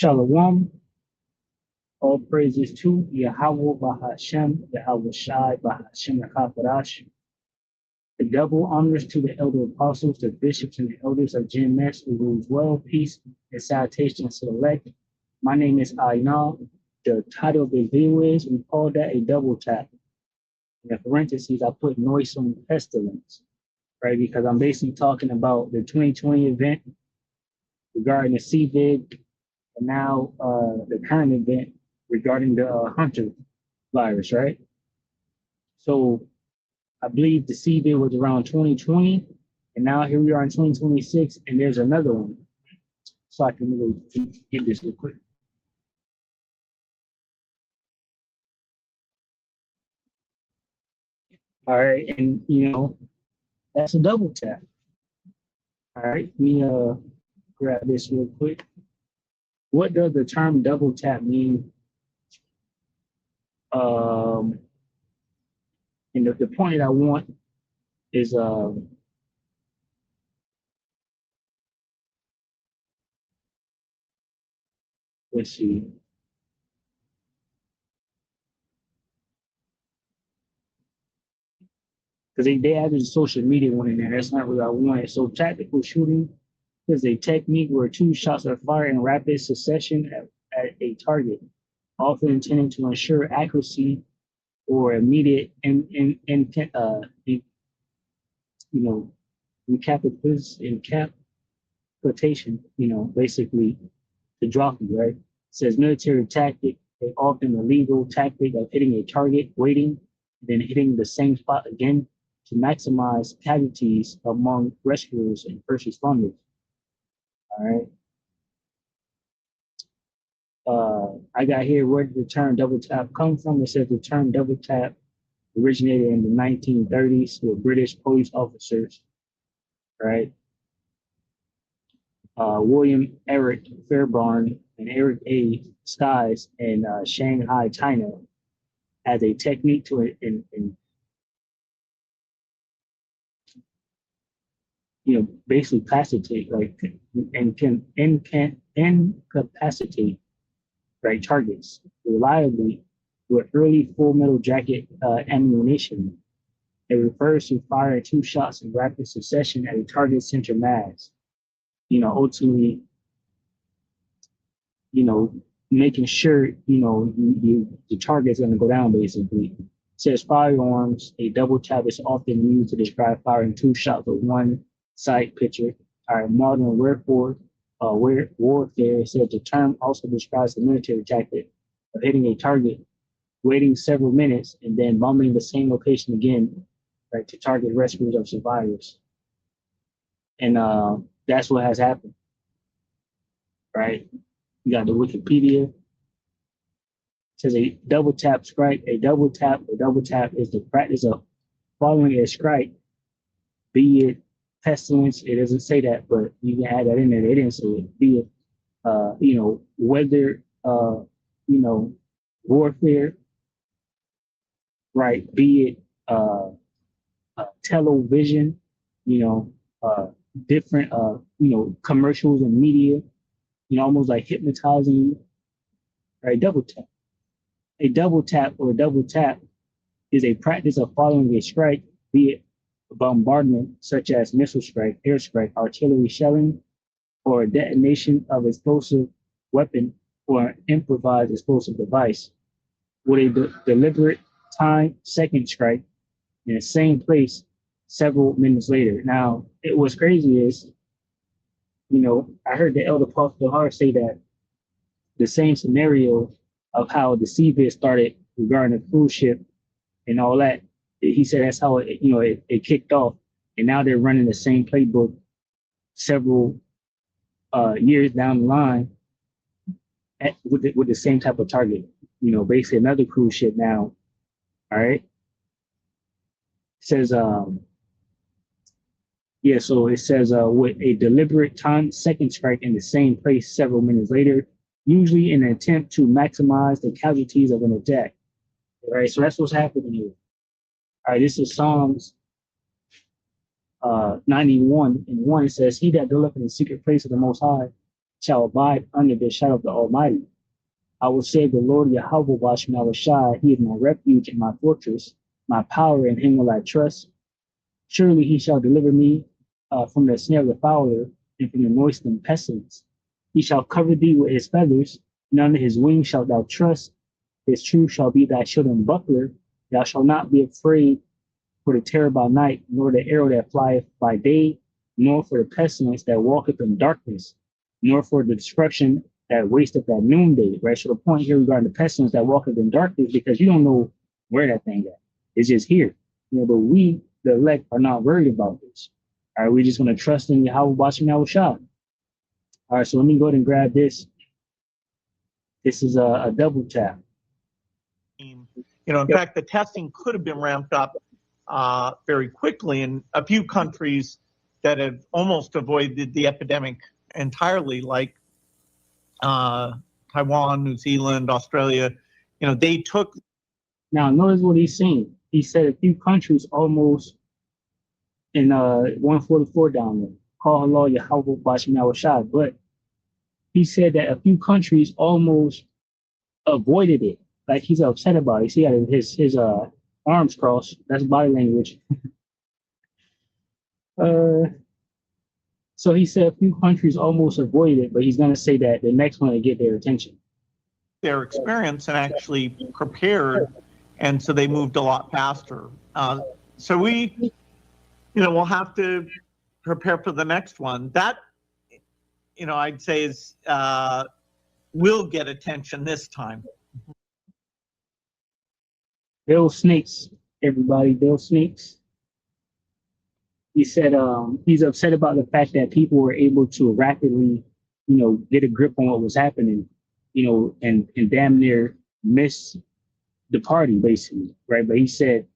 Shalom, all praises to Yahweh Bahashem, Yahweh Shai Bahashem Akapadash. The double honors to the elder apostles, the bishops, and the elders of GMS who rules well, peace, and salutations to the elect. My name is Aina. The title of the video is, we call that a double tap. In the parentheses, I put noisome pestilence, right? Because I'm basically talking about the 2020 event regarding the CVID, and now the current event regarding the Hunter virus, right? So I believe the CVID was around 2020, and now here we are in 2026, and there's another one. So I can really get this real quick. All right, and that's a double tap. All right, let me grab this real quick. What does the term double tap mean? And the point that I want is let's see. Because they added a social media one in there. That's not what I wanted. So tactical shooting is a technique where two shots are fired in rapid succession at a target, often intended to ensure accuracy or immediate incapitation, basically the dropping, right? It says military tactic, a often illegal tactic of hitting a target, waiting, then hitting the same spot again to maximize casualties among rescuers and first responders. All right. I got here where did the term double tap come from? It says the term double tap originated in the 1930s with British police officers, right? William Eric Fairbairn and Eric A. Skies in Shanghai, China, as a technique to basically capacitate, like, and can incapacitate, right, targets reliably with early full metal jacket ammunition. It refers to firing two shots in rapid succession at a target center mass. Ultimately, making sure, the target is going to go down, basically. It says firearms, a double tap is often used to describe firing two shots with one side picture. Our modern warfare, it says the term also describes the military tactic of hitting a target, waiting several minutes, and then bombing the same location again, right, to target rescuers of survivors. And that's what has happened, right? You got the Wikipedia. It says a double tap strike. A double tap is the practice of following a strike, be it pestilence. It doesn't say that, but you can add that in there. They didn't say it. Be it, weather, warfare, right? Be it television, different, commercials and media, almost like hypnotizing you, right? Double tap. A double tap or a double tap is a practice of following a strike, be it a bombardment such as missile strike, airstrike, artillery shelling, or a detonation of explosive weapon or an improvised explosive device, with a deliberate time second strike in the same place several minutes later. Now, what's crazy is, I heard the elder Pastor Har say that the same scenario of how the CVID started regarding the cruise ship and all that. He said that's how it kicked off, and now they're running the same playbook several years down the line with the same type of target. Basically another cruise ship now. All right. It says so it says with a deliberate time second strike in the same place several minutes later, usually in an attempt to maximize the casualties of an attack. All right, so that's what's happening here. All right, this is Psalms 91 and 1. It says, "He that dwelleth in the secret place of the Most High shall abide under the shadow of the Almighty. I will say the Lord Yahweh Bashim Shai, he is my refuge and my fortress, my power, in him will I trust. Surely he shall deliver me from the snare of the fowler and from the noisome pestilence. He shall cover thee with his feathers, and under his wings shalt thou trust. His truth shall be thy shield and buckler. Thou shalt not be afraid for the terror by night, nor the arrow that flieth by day, nor for the pestilence that walketh in darkness, nor for the destruction that wasteth at noonday. Right. So the point here regarding the pestilence that walketh in darkness, because you don't know where that thing is. It's just here. But we, the elect, are not worried about this. All right, we're just going to trust in Yahweh Bashim Yahweh Shah. All right, so let me go ahead and grab this. This is a double tap. In fact, the testing could have been ramped up very quickly in a few countries that have almost avoided the epidemic entirely, like Taiwan, New Zealand, Australia. They took. Now, notice what he's saying. He said a few countries almost in 144 down there. Call Allah Yahweh Bashim Yahweh Shai. But he said that a few countries almost avoided it. Like he's upset about it. See, his arms crossed. That's body language. So he said a few countries almost avoided it, but he's going to say that the next one to get their attention. Their experience and actually prepared, and so they moved a lot faster. So we, we'll have to prepare for the next one. That, I'd say is will get attention this time. Bill Snakes, everybody, Bill Snakes. He said he's upset about the fact that people were able to rapidly, get a grip on what was happening, and damn near miss the party, basically, right? But he said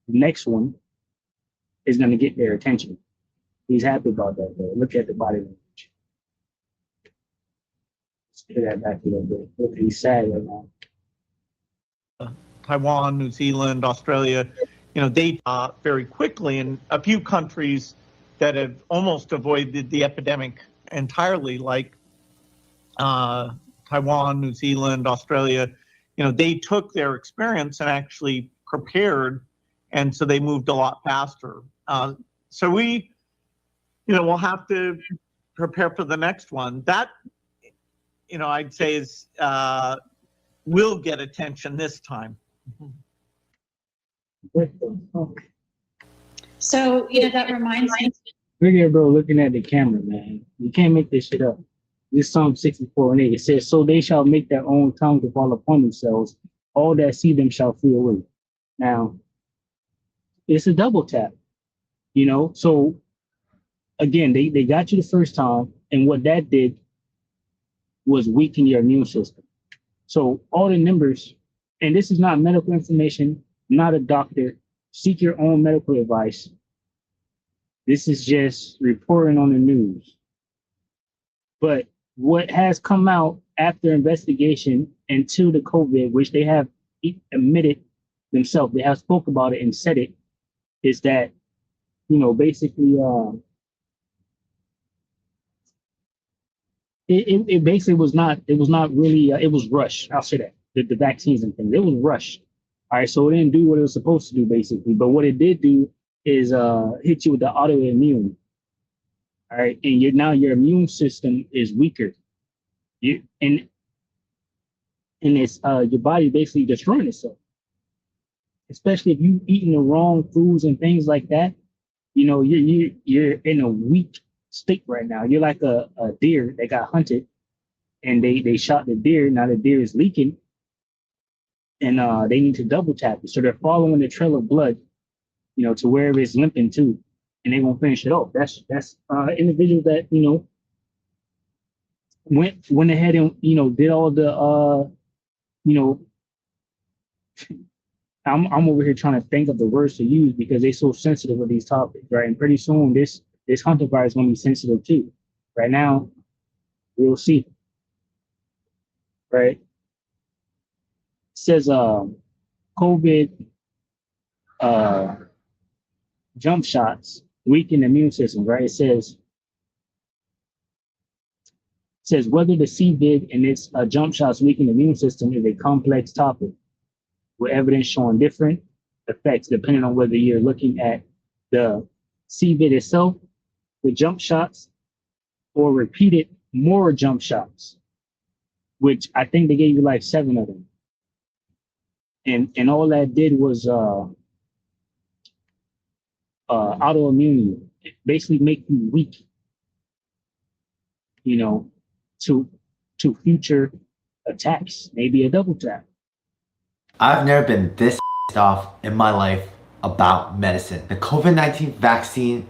the next one is going to get their attention. He's happy about that, though. Look at the body language. Let's get that back a little bit. Look, he's sad right now. Taiwan, New Zealand, Australia, they very quickly, in a few countries that have almost avoided the epidemic entirely, like Taiwan, New Zealand, Australia, they took their experience and actually prepared, and so they moved a lot faster. So we, we'll have to prepare for the next one. That, I'd say is will get attention this time. So, that reminds me. Look at bro looking at the camera, man. You can't make this shit up. This Psalm 64:8. It says, so they shall make their own tongue to fall upon themselves. All that see them shall flee away. Now, it's a double tap, So, again, they got you the first time. And what that did was weaken your immune system. So all the numbers, and this is not medical information, not a doctor. Seek your own medical advice. This is just reporting on the news. But what has come out after investigation into the COVID, which they have admitted themselves, they have spoke about it and said it, is that, basically, it basically was not really, it was rushed. I'll say that, the vaccines and things, it was rushed. All right, so it didn't do what it was supposed to do, basically. But what it did do is hit you with the autoimmune. All right, and now your immune system is weaker. And it's your body basically destroying itself. Especially if you eating the wrong foods and things like that, you're in a weak state right now. You're like a deer that got hunted, and they shot the deer. Now the deer is leaking, and they need to double tap it. So they're following the trail of blood, to wherever it's limping to, and they won't finish it off. That's individuals that went ahead and did all the I'm over here trying to think of the words to use because they're so sensitive with these topics, right? And pretty soon this hunter virus is going to be sensitive too. Right now, we'll see. Right? It says COVID jump shots weaken the immune system, right? It says says whether the CVID and its jump shots weaken the immune system is a complex topic, with evidence showing different effects depending on whether you're looking at the CVID itself, the jump shots, or repeated more jump shots, which I think they gave you like 7 of them. And all that did was autoimmunity, basically make you weak, you know, to future attacks, maybe a double tap. I've never been this off in my life about medicine. The COVID-19 vaccine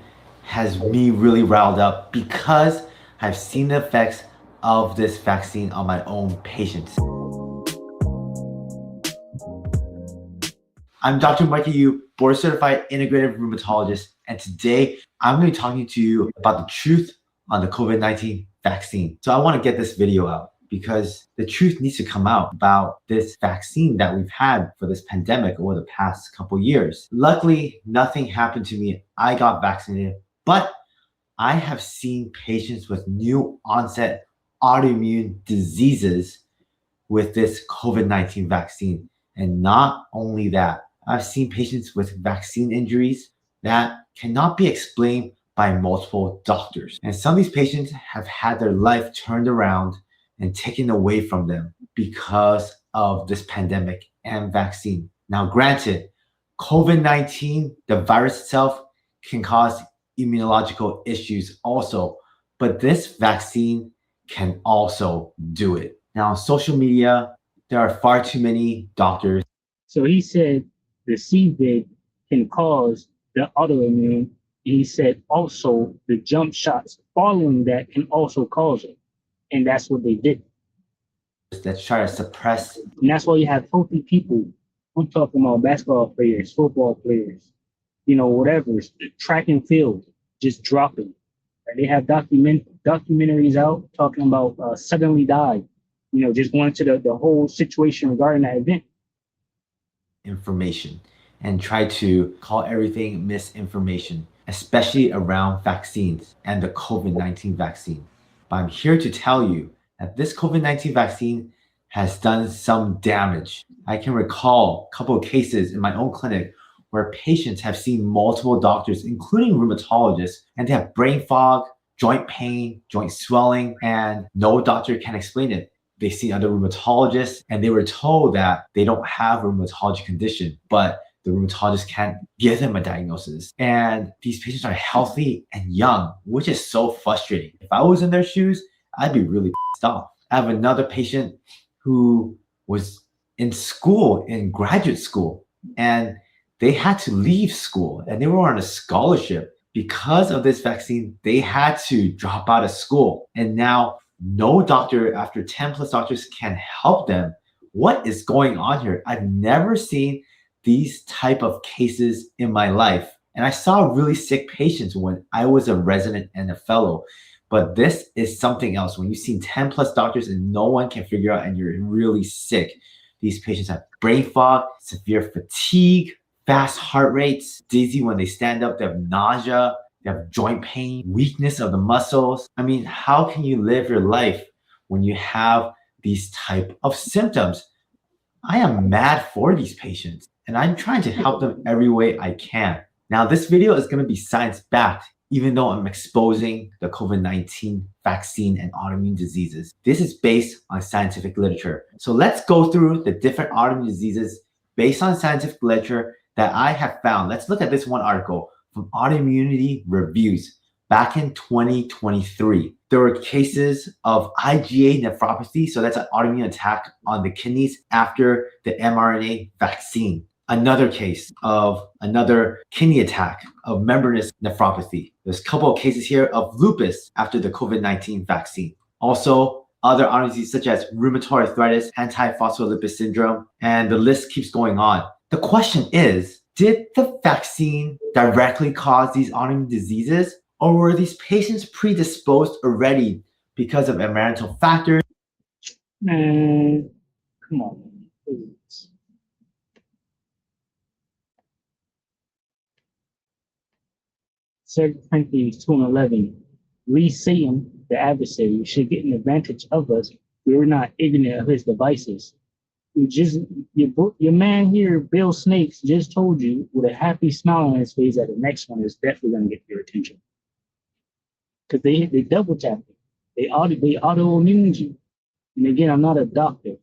has me really riled up because I've seen the effects of this vaccine on my own patients. I'm Dr. Mikey Yu, board certified integrative rheumatologist, and today I'm going to be talking to you about the truth on the COVID-19 vaccine. So I want to get this video out because the truth needs to come out about this vaccine that we've had for this pandemic over the past couple years. Luckily, nothing happened to me. I got vaccinated, but I have seen patients with new onset autoimmune diseases with this COVID-19 vaccine. And not only that, I've seen patients with vaccine injuries that cannot be explained by multiple doctors. And some of these patients have had their life turned around and taken away from them because of this pandemic and vaccine. Now, granted, COVID-19, the virus itself, can cause immunological issues also, but this vaccine can also do it. Now, on social media, there are far too many doctors. So he said the CVID can cause the autoimmune. He said also the jump shots following that can also cause it. And that's what they did. That try to suppress. And that's why you have healthy people. I'm talking about basketball players, football players, you know, whatever, track and field, just dropping. They have documentaries out talking about suddenly died, you know, just going into the whole situation regarding that event. Information and try to call everything misinformation, especially around vaccines and the COVID-19 vaccine. But I'm here to tell you that this COVID-19 vaccine has done some damage. I can recall a couple of cases in my own clinic where patients have seen multiple doctors, including rheumatologists, and they have brain fog, joint pain, joint swelling, and no doctor can explain it. They see other rheumatologists and they were told that they don't have a rheumatology condition, but the rheumatologist can't give them a diagnosis. And these patients are healthy and young, which is so frustrating. If I was in their shoes, I'd be really pissed off. I have another patient who was in school, in graduate school, and they had to leave school and they were on a scholarship. Because of this vaccine, they had to drop out of school. And now no doctor after 10 plus doctors can help them. What is going on here? I've never seen these type of cases in my life. And I saw really sick patients when I was a resident and a fellow. But this is something else. When you've seen 10 plus doctors and no one can figure out and you're really sick, these patients have brain fog, severe fatigue, fast heart rates, dizzy when they stand up, they have nausea, they have joint pain, weakness of the muscles. I mean, how can you live your life when you have these type of symptoms? I am mad for these patients and I'm trying to help them every way I can. Now, this video is going to be science-backed, even though I'm exposing the COVID-19 vaccine and autoimmune diseases. This is based on scientific literature. So let's go through the different autoimmune diseases based on scientific literature that I have found. Let's look at this one article from Autoimmunity Reviews back in 2023. There were cases of IgA nephropathy, so that's an autoimmune attack on the kidneys after the mRNA vaccine. Another case of another kidney attack of membranous nephropathy. There's a couple of cases here of lupus after the COVID-19 vaccine. Also, other autoimmune diseases such as rheumatoid arthritis, antiphospholipid syndrome, and the list keeps going on. The question is, did the vaccine directly cause these autoimmune diseases, or were these patients predisposed already because of environmental factors? Man, come on. Please. Second Corinthians 2:11. least Satan, the adversary, should get an advantage of us. We're not ignorant of his devices. You just your man here, Bill Snakes, just told you with a happy smile on his face that the next one is definitely going to get your attention because they double tap it. They autoimmune you. And again, I'm not a doctor.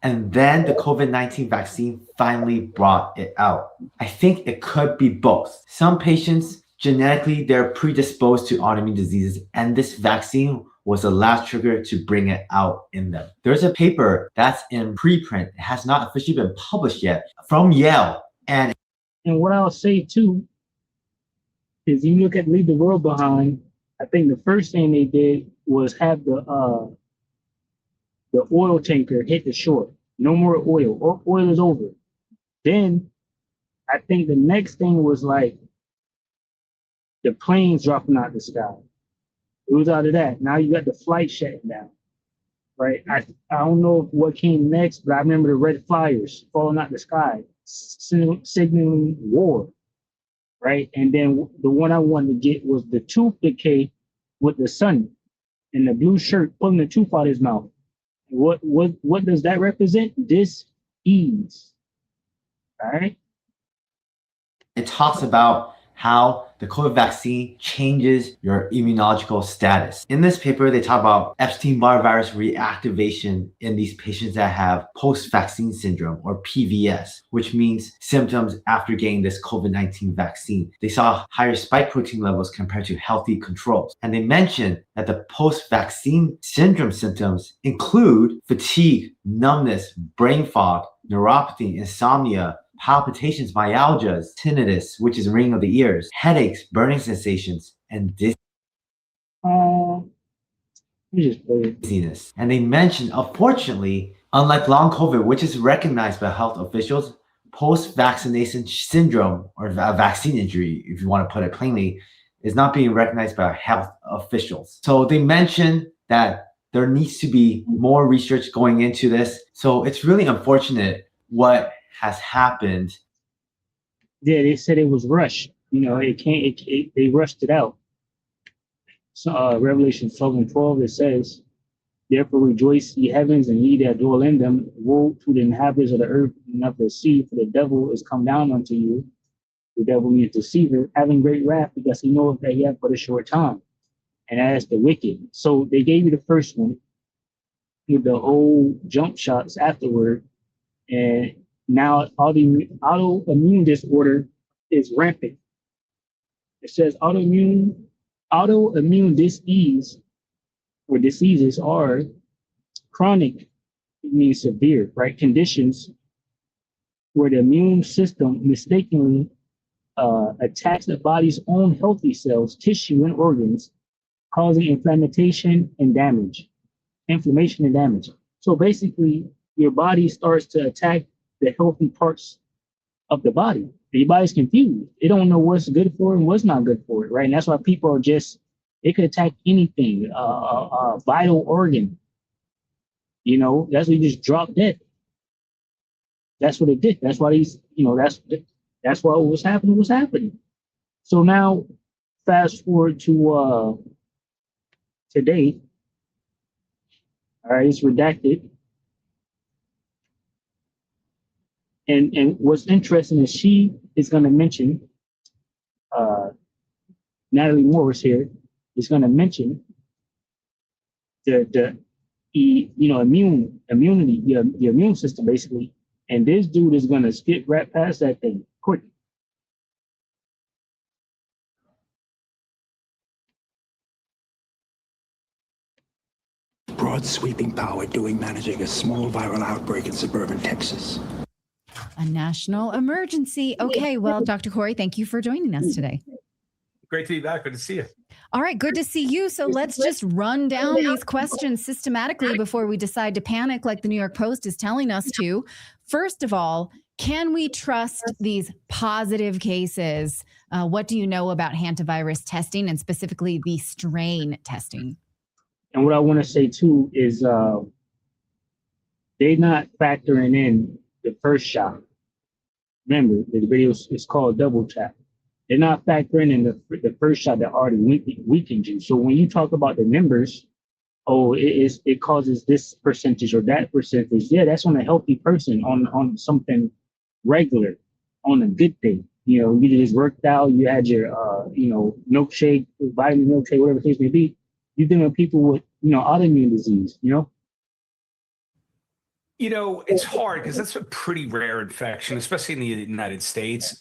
And then the COVID-19 vaccine finally brought it out. I think it could be both. Some patients, genetically, they're predisposed to autoimmune diseases, and this vaccine was the last trigger to bring it out in them. There's a paper that's in preprint. It has not officially been published yet from Yale. And what I'll say too is you look at Leave the World Behind, I think the first thing they did was have the oil tanker hit the shore. No more oil. Oil is over. Then I think the next thing was like the planes dropping out the sky. It was out of that. Now you got the flight shutting down, right? I don't know what came next, but I remember the red flyers falling out the sky, signaling war, right? And then the one I wanted to get was the tooth decay with the sun and the blue shirt pulling the tooth out of his mouth. What does that represent? Dis-ease. All right. it talks about how the COVID vaccine changes your immunological status. In this paper, they talk about Epstein-Barr virus reactivation in these patients that have post-vaccine syndrome, or PVS, which means symptoms after getting this COVID-19 vaccine. They saw higher spike protein levels compared to healthy controls. And they mentioned that the post-vaccine syndrome symptoms include fatigue, numbness, brain fog, neuropathy, insomnia, palpitations, myalgias, tinnitus, which is ringing of the ears, headaches, burning sensations, and dizziness. And they mentioned, unfortunately, unlike long COVID, which is recognized by health officials, post-vaccination syndrome, or a vaccine injury, if you want to put it plainly, is not being recognized by health officials. So they mentioned that there needs to be more research going into this. So it's really unfortunate what has happened. Yeah, they said it was rushed. You know, they rushed it out. So Revelation 12:12, it says, "Therefore rejoice, ye heavens, and ye that dwell in them. Woe to the inhabitants of the earth and of the sea, for the devil is come down unto you." The devil means deceiver, having great wrath, because he knoweth that he hath but a short time. And as the wicked. So they gave you the first one with the whole jump shots afterward. And now autoimmune disorder is rampant. It says autoimmune disease or diseases are chronic, it means severe, right? Conditions where the immune system mistakenly attacks the body's own healthy cells, tissue, and organs, causing inflammation and damage. So basically, your body starts to attack the healthy parts of the body. Your body's confused. They don't know what's good for it and what's not good for it, right? And that's why people are it could attack anything, vital organ. You know, that's what you just drop dead. That's what it did. That's why that's why what was happening. So now, fast forward to today. All right, it's redacted. And what's interesting is she is going to mention, Natalie Morris here is going to mention the immunity, the immune system basically. And this dude is going to skip right past that thing quick. Broad sweeping power managing a small viral outbreak in suburban Texas. A national emergency. Okay, well, Dr. Corey, thank you for joining us today. Great to be back. Good to see you. All right, good to see you. So let's just run down these questions systematically before we decide to panic like the New York Post is telling us to. First of all, can we trust these positive cases? What do you know about hantavirus testing and specifically the strain testing? And what I want to say too is they're not factoring in the first shot. Remember, the video is called double tap. They're not factoring in the first shot that already weakened you. So when you talk about the numbers, oh, it causes this percentage or that percentage. Yeah, that's on a healthy person on something regular, on a good day. You know, you just worked out, you had your milkshake, vitamin milkshake, whatever the case may be. You're dealing with people with, autoimmune disease, It's hard because that's a pretty rare infection, especially in the United States.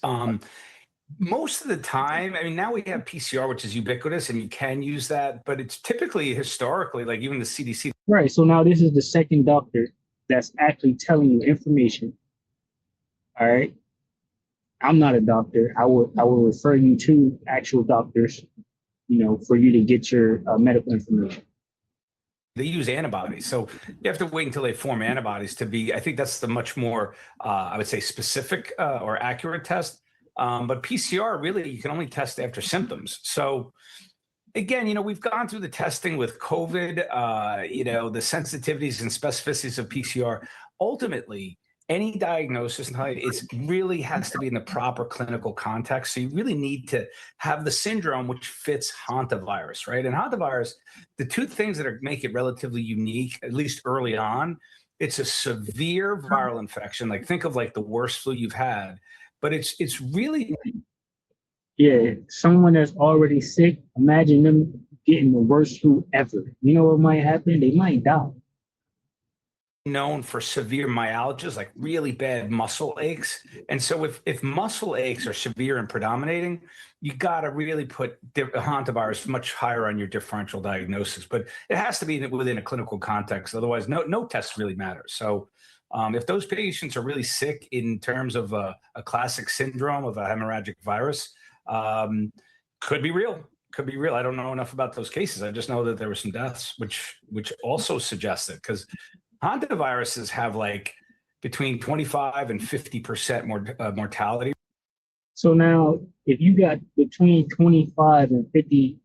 Most of the time, I mean, now we have PCR, which is ubiquitous, and you can use that, but it's typically historically, like even the CDC. Right. So now this is the second doctor that's actually telling you information. All right. I'm not a doctor. I will refer you to actual doctors, for you to get your medical information. They use antibodies. So you have to wait until they form antibodies to be, I think that's the much more, I would say, specific or accurate test. But PCR, really, you can only test after symptoms. So again, we've gone through the testing with COVID, the sensitivities and specificities of PCR. Ultimately, any diagnosis, it really has to be in the proper clinical context. So you really need to have the syndrome which fits hantavirus, right? And hantavirus, the two things that make it relatively unique, at least early on, it's a severe viral infection. Like think of like the worst flu you've had, but it's really. Yeah, someone that's already sick, imagine them getting the worst flu ever. You know what might happen? They might die. Known for severe myalgias, like really bad muscle aches. And so if muscle aches are severe and predominating, you got to really put hantavirus much higher on your differential diagnosis. But it has to be within a clinical context. Otherwise, no test really matters. So if those patients are really sick in terms of a classic syndrome of a hemorrhagic virus, could be real. Could be real. I don't know enough about those cases. I just know that there were some deaths, which also suggests it, because hantaviruses have like between 25 and 50% more mortality. So now, if you got between 25 and 50%,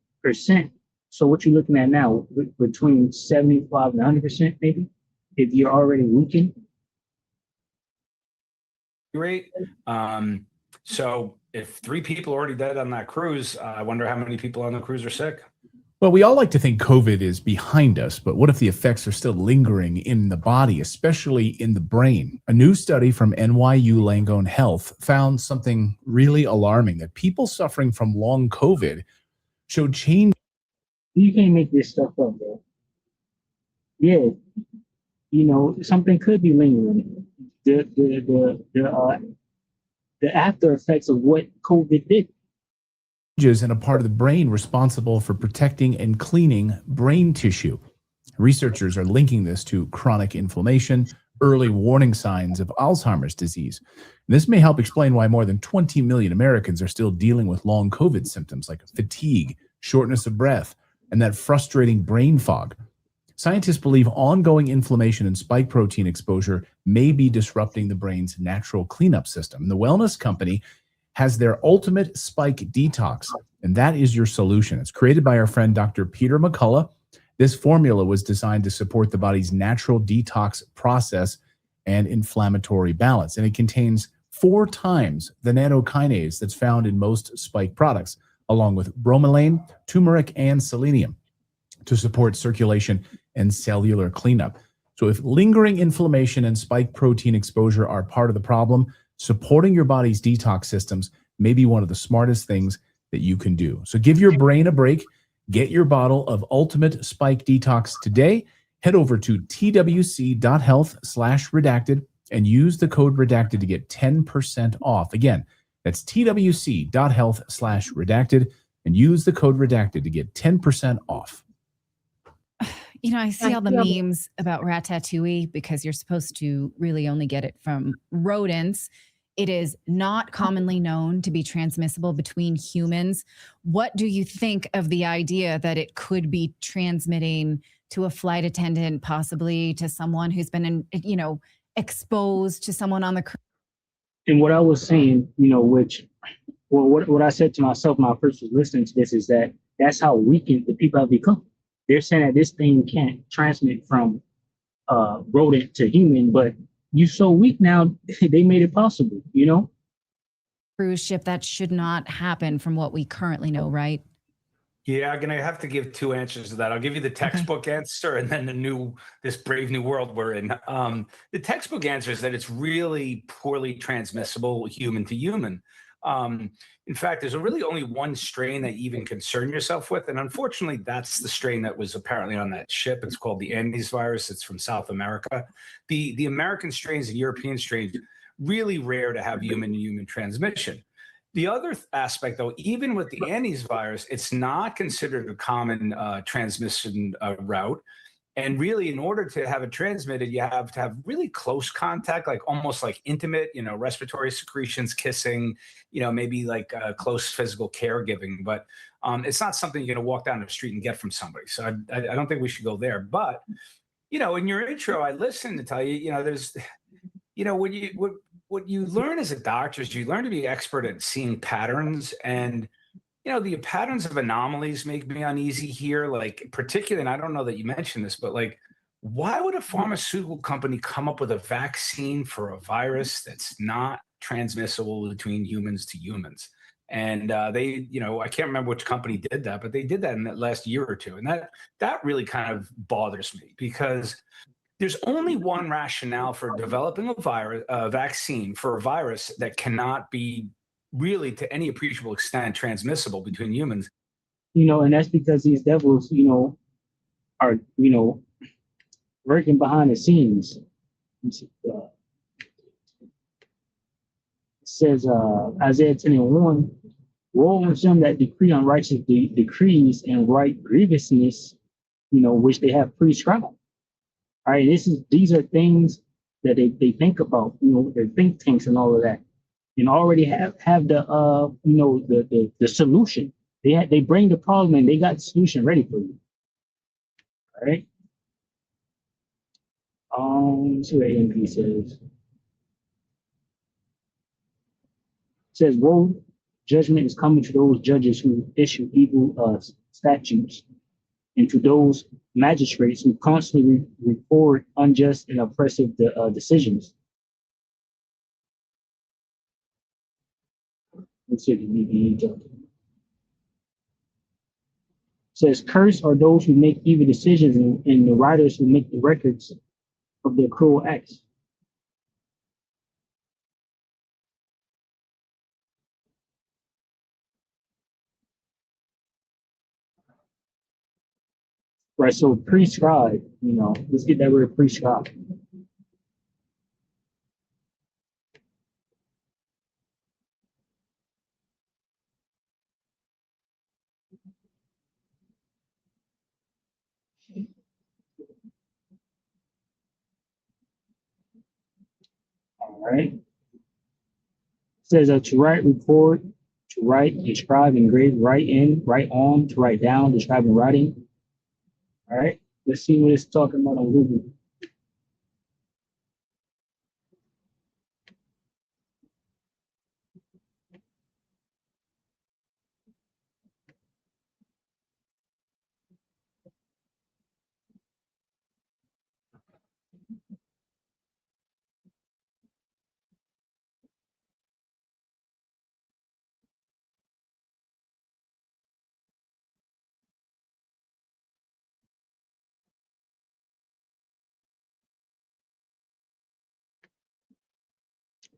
so what you're looking at now, between 75 and 100%, maybe, if you're already weakened. Rate. So if 3 people are already dead on that cruise, I wonder how many people on the cruise are sick. Well, we all like to think COVID is behind us, but what if the effects are still lingering in the body, especially in the brain? A new study from NYU Langone Health found something really alarming, that people suffering from long COVID showed change. You can't make this stuff up, bro. Yeah, something could be lingering. The after effects of what COVID did. In a part of the brain responsible for protecting and cleaning brain tissue. Researchers are linking this to chronic inflammation, early warning signs of Alzheimer's disease. This may help explain why more than 20 million Americans are still dealing with long COVID symptoms like fatigue, shortness of breath, and that frustrating brain fog. Scientists believe ongoing inflammation and spike protein exposure may be disrupting the brain's natural cleanup system. The wellness company has their ultimate spike detox, and that is your solution. It's created by our friend Dr. Peter McCullough. This formula was designed to support the body's natural detox process and inflammatory balance, and it contains 4 times the nanokinase that's found in most spike products, along with bromelain, turmeric, and selenium to support circulation and cellular cleanup. So if lingering inflammation and spike protein exposure are part of the problem, supporting your body's detox systems may be one of the smartest things that you can do. So give your brain a break. Get your bottle of Ultimate Spike Detox today. Head over to twc.health/redacted and use the code redacted to get 10% off. Again, that's twc.health/redacted and use the code redacted to get 10% off. I see all the memes about ratatouille because you're supposed to really only get it from rodents. It is not commonly known to be transmissible between humans. What do you think of the idea that it could be transmitting to a flight attendant, possibly to someone who's been, exposed to someone on the cruise? And what I was saying, what I said to myself when I first was listening to this is that's how weakened the people have become. They're saying that this thing can't transmit from rodent to human, but you're so weak now, they made it possible, cruise ship. That should not happen from what we currently know, right? Yeah, I'm gonna have to give two answers to that. I'll give you the textbook answer and then this brave new world we're in. The textbook answer is that it's really poorly transmissible human to human. In fact, there's really only one strain that you even concern yourself with, and unfortunately, that's the strain that was apparently on that ship. It's called the Andes virus. It's from South America. The American strains and European strains really rare to have human to human transmission. The other aspect, though, even with the Andes virus, it's not considered a common transmission route. And really, in order to have it transmitted, you have to have really close contact, like almost like intimate, respiratory secretions, kissing, maybe like close physical caregiving. But it's not something you're going to walk down the street and get from somebody. So I don't think we should go there. But, in your intro, I listened to tell you, there's, what you learn as a doctor is you learn to be expert at seeing patterns. And the patterns of anomalies make me uneasy here. Like, particularly, and I don't know that you mentioned this, but like, why would a pharmaceutical company come up with a vaccine for a virus that's not transmissible between humans to humans? And they, I can't remember which company did that, but they did that in the last year or two. And that really kind of bothers me, because there's only one rationale for developing a vaccine for a virus that cannot be really to any appreciable extent transmissible between humans. And that's because these devils, are, working behind the scenes. It says, Isaiah 10:1, woe unto them that decree unrighteous decrees and write grievousness, which they have prescribed. All right, these are things that they think about, their think tanks and all of that, and already have the solution. They bring the problem and they got the solution ready for you. All right. See what AMP says. It says, woe, judgment is coming to those judges who issue evil statutes, and to those magistrates who constantly report unjust and oppressive decisions. Let's see if it says, cursed are those who make evil decisions, and the writers who make the records of their cruel acts. Right, so prescribe, let's get that word prescribe. All right. It says to write, record, to write, describe, engrave, write in, write on, to write down, describe and writing. All right, let's see what it's talking about on Google.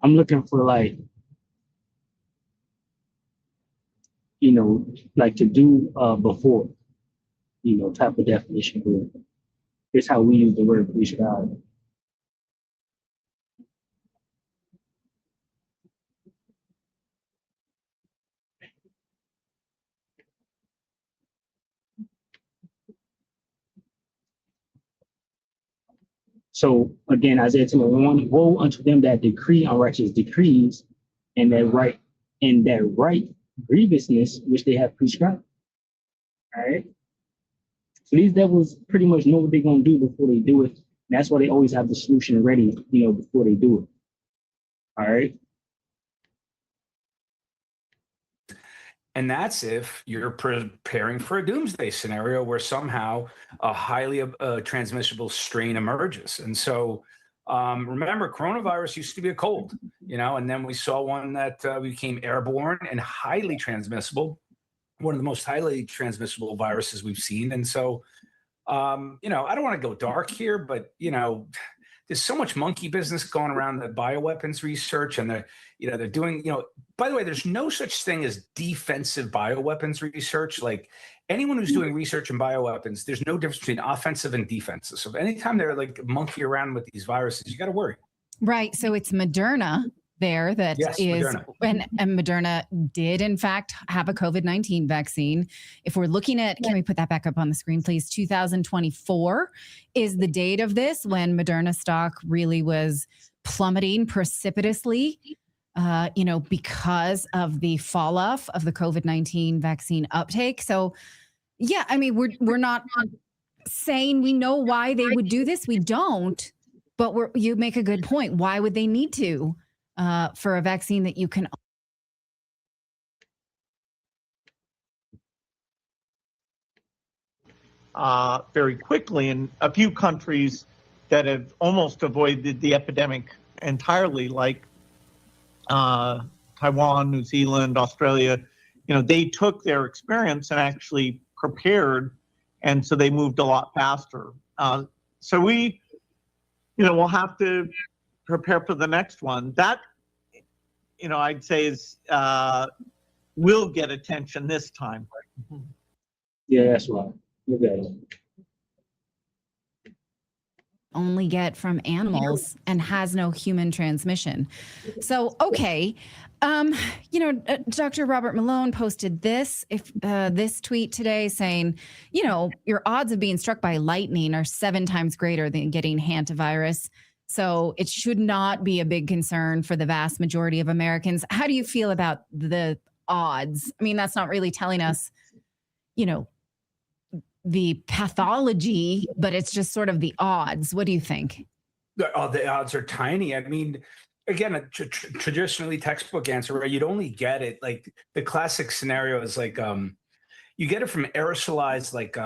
I'm looking for like to do before, type of definition here. Here's how we use the word prescribe. So again, Isaiah 10:1, woe unto them that decree unrighteous decrees, and that right grievousness which they have prescribed. All right. So these devils pretty much know what they're gonna do before they do it. That's why they always have the solution ready, before they do it. All right. And that's if you're preparing for a doomsday scenario where somehow a highly transmissible strain emerges. And so Remember, coronavirus used to be a cold, and then we saw one that became airborne and highly transmissible, one of the most highly transmissible viruses we've seen. And so, I don't want to go dark here, but, there's so much monkey business going around the bioweapons research, and they're doing, by the way, there's no such thing as defensive bioweapons research. Like anyone who's doing research in bioweapons, there's no difference between offensive and defensive. So anytime they're like monkey around with these viruses, you got to worry. Right. So it's Moderna there that Yes, is, Moderna. and Moderna did in fact have a COVID-19 vaccine. If we're looking at, can we put that back up on the screen, please? 2024 is the date of this, when Moderna stock really was plummeting precipitously, because of the fall off of the COVID-19 vaccine uptake. So yeah, I mean, we're not saying we know why they would do this. We don't, but you make a good point. Why would they need to? For a vaccine that you can. Very quickly, in a few countries that have almost avoided the epidemic entirely, like Taiwan, New Zealand, Australia, they took their experience and actually prepared, and so they moved a lot faster. So we, we'll have to prepare for the next one. That, I'd say is will get attention this time. Yeah, that's right. Look at it. Only get from animals and has no human transmission. So, okay. Dr. Robert Malone posted this tweet today saying, your odds of being struck by lightning are 7 times greater than getting hantavirus. So it should not be a big concern for the vast majority of Americans. How do you feel about the odds? I mean, that's not really telling us, the pathology, but it's just sort of the odds. What do you think? The odds are tiny. I mean, again, a traditionally textbook answer, right? You'd only get it, like the classic scenario is like, you get it from aerosolized, like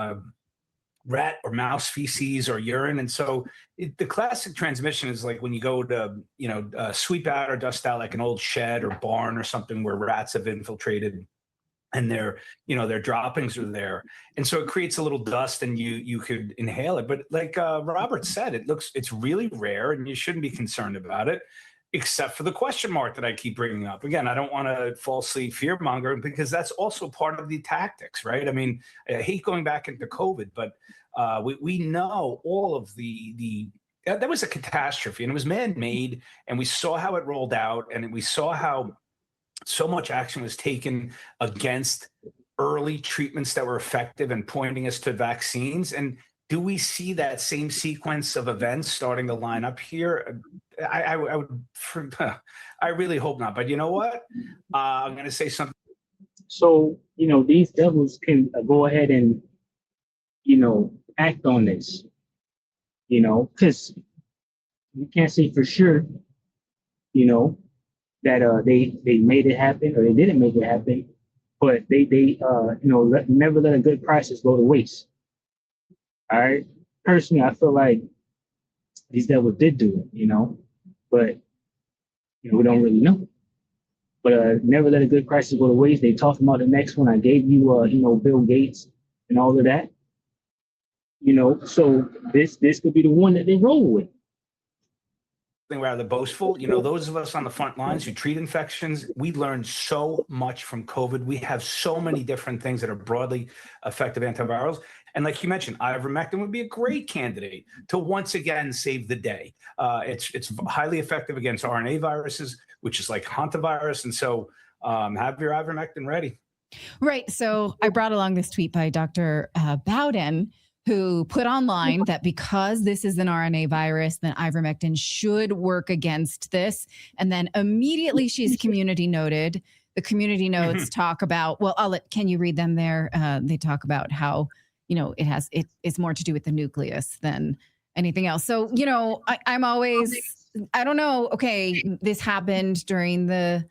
rat or mouse feces or urine. And so the classic transmission is like when you go to, sweep out or dust out like an old shed or barn or something where rats have infiltrated and their droppings are there. And so it creates a little dust and you could inhale it. But like Robert said, it's really rare and you shouldn't be concerned about it, except for the question mark that I keep bringing up. Again, I don't want to falsely fear monger because that's also part of the tactics, right? I mean, I hate going back into COVID, but we know all of that was a catastrophe and it was man-made, and we saw how it rolled out, and we saw how so much action was taken against early treatments that were effective and pointing us to vaccines. And do we see that same sequence of events starting to line up here? I really hope not. But you know what? I'm going to say something. So, these devils can go ahead and, act on this, because you can't say for sure, that they made it happen or they didn't make it happen, but they never let a good crisis go to waste. All right. Personally, I feel like these devils did do it, but we don't really know. But never let a good crisis go to waste. They talked about the next one. I gave you, Bill Gates and all of that. So this could be the one that they roll with. Rather boastful. Those of us on the front lines who treat infections, we learned so much from COVID. We have so many different things that are broadly effective antivirals. And like you mentioned, ivermectin would be a great candidate to once again save the day. It's highly effective against RNA viruses, which is like hantavirus. And so have your ivermectin ready. Right. So I brought along this tweet by Dr. Bowden, who put online that because this is an RNA virus, then ivermectin should work against this. And then immediately she's community noted. The community notes talk about, well, can you read them there? They talk about how, it's more to do with the nucleus than anything else. So, I'm always, I don't know. Okay, this happened during the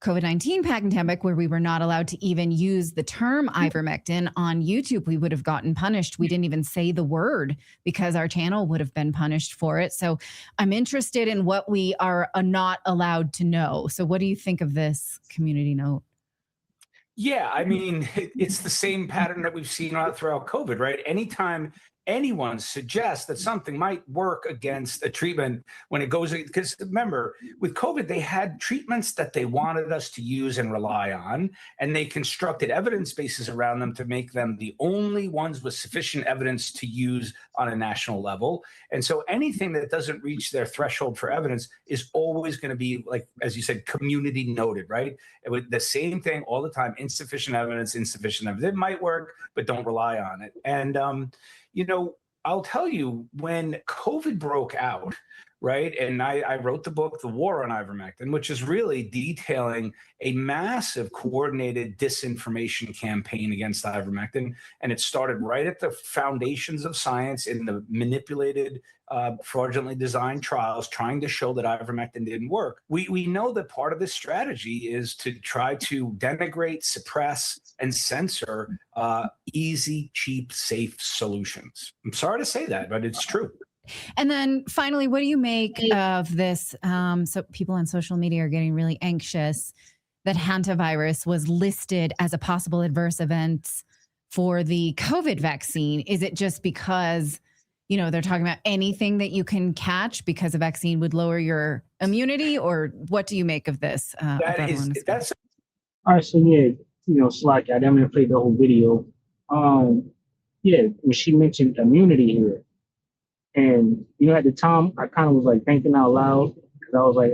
COVID-19 pandemic, where we were not allowed to even use the term ivermectin on YouTube, we would have gotten punished. We didn't even say the word because our channel would have been punished for it. So I'm interested in what we are not allowed to know. So what do you think of this community note? Yeah, I mean, it's the same pattern that we've seen throughout COVID, right? Anytime anyone suggests that something might work against a treatment when it goes, because remember, with COVID, they had treatments that they wanted us to use and rely on, and they constructed evidence bases around them to make them the only ones with sufficient evidence to use on a national level. And so anything that doesn't reach their threshold for evidence is always going to be, like, as you said, community noted, right? With the same thing all the time: insufficient evidence, insufficient evidence. It might work, but don't rely on it. And, I'll tell you, when COVID broke out, right, and I wrote the book, The War on Ivermectin, which is really detailing a massive coordinated disinformation campaign against ivermectin. And it started right at the foundations of science in the manipulated, fraudulently designed trials trying to show that ivermectin didn't work. We know that part of this strategy is to try to denigrate, suppress, and censor easy, cheap, safe solutions. I'm sorry to say that, but it's true. And then finally, what do you make of this? So people on social media are getting really anxious that hantavirus was listed as a possible adverse event for the COVID vaccine. Is it just because, they're talking about anything that you can catch because a vaccine would lower your immunity, or what do you make of this? That's All right, so yeah, Slack, I didn't play the whole video. Yeah, when she mentioned immunity here, and at the time I kind of was like thinking out loud, because I was like,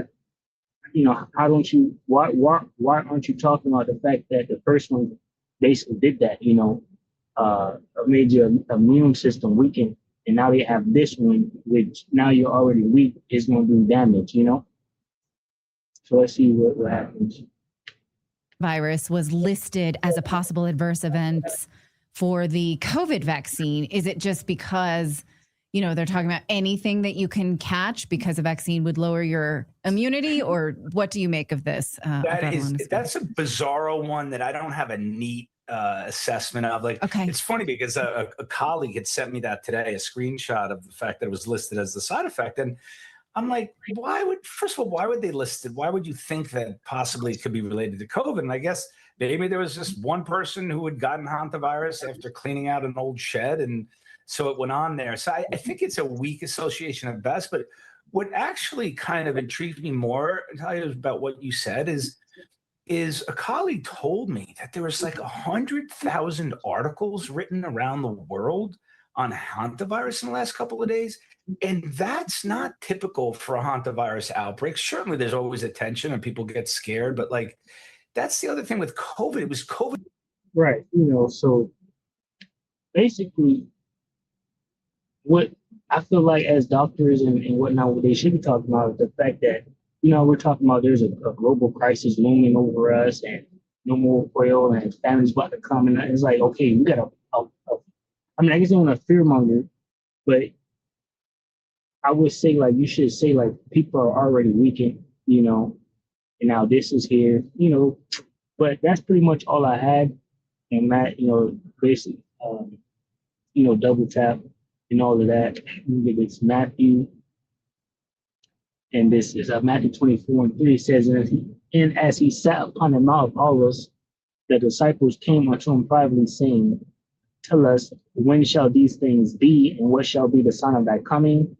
how don't you? Why aren't you talking about the fact that the first one basically did that? Made your immune system weaken, and now they have this one, which now you're already weak, is going to do damage. So let's see what happens. Virus was listed as a possible adverse event for the COVID vaccine. Is it just because, they're talking about anything that you can catch because a vaccine would lower your immunity, or what do you make of this? That's a bizarro one that I don't have a neat assessment of. Okay. It's funny because a colleague had sent me that today, a screenshot of the fact that it was listed as the side effect. And I'm like, first of all, why would they list it? Why would you think that possibly it could be related to COVID? And I guess maybe there was just one person who had gotten hantavirus after cleaning out an old shed, and so it went on there. So I think it's a weak association at best. But what actually kind of intrigued me more, and tell you about what you said, is a colleague told me that there was like 100,000 articles written around the world on hantavirus in the last couple of days. And that's not typical for a hantavirus outbreak. Certainly there's always attention and people get scared, but that's the other thing with COVID. It was COVID. Right. So basically what I feel like as doctors and whatnot, what they should be talking about is the fact that, we're talking about there's a global crisis looming over us, and no more oil, and family's about to come. And it's like, okay, we got I guess they want to fearmonger, but I would say, you should say, people are already weakened, and now this is here, but that's pretty much all I had. And Matt, basically, double tap and all of that. It's Matthew, and this is Matthew 24:3. It says, and as he sat upon the Mount of Olives, the disciples came unto him privately, saying, tell us, when shall these things be, and what shall be the sign of thy coming,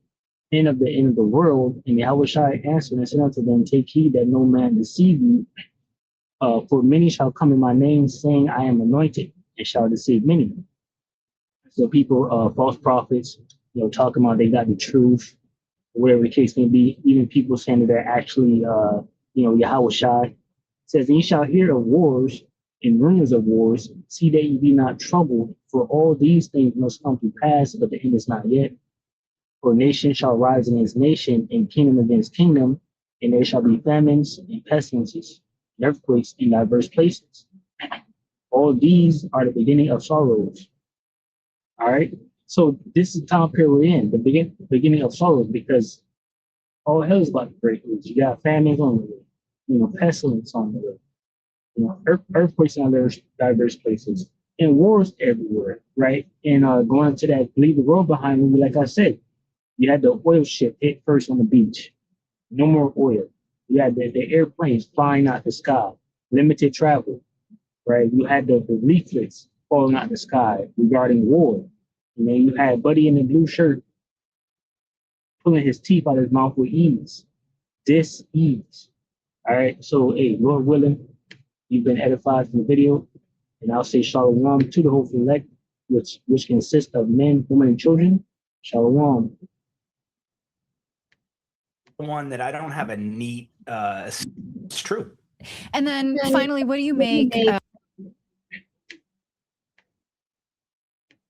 and of the end of the world? And Yahushua answered and said unto them, take heed that no man deceive you, for many shall come in my name, saying, I am anointed, and shall deceive many. So people, false prophets, talking about they got the truth, whatever the case may be. Even people saying that they're actually, Yahushua says, and ye shall hear of wars and rumors of wars. See that ye be not troubled, for all these things must come to pass, but the end is not yet. For nation shall rise against nation, and kingdom against kingdom, and there shall be famines and pestilences, and earthquakes in diverse places. All these are the beginning of sorrows. All right. So this is the time period we're in, the beginning of sorrows, because all hell is about to break loose. You got famines on the way. pestilence on the earth, earthquakes in diverse places, and wars everywhere, right? And going to that, leave the world behind me, like I said, you had the oil ship hit first on the beach. No more oil. You had the airplanes flying out the sky, limited travel, right? You had the leaflets falling out the sky regarding war. And then you had Buddy in the blue shirt pulling his teeth out of his mouth with ease. Dis-ease. All right. So, hey, Lord willing, you've been edified from the video. And I'll say shalom to the hopeful elect, which consists of men, women, and children. Shalom. One that I don't have a neat, it's true. And then finally, what do you make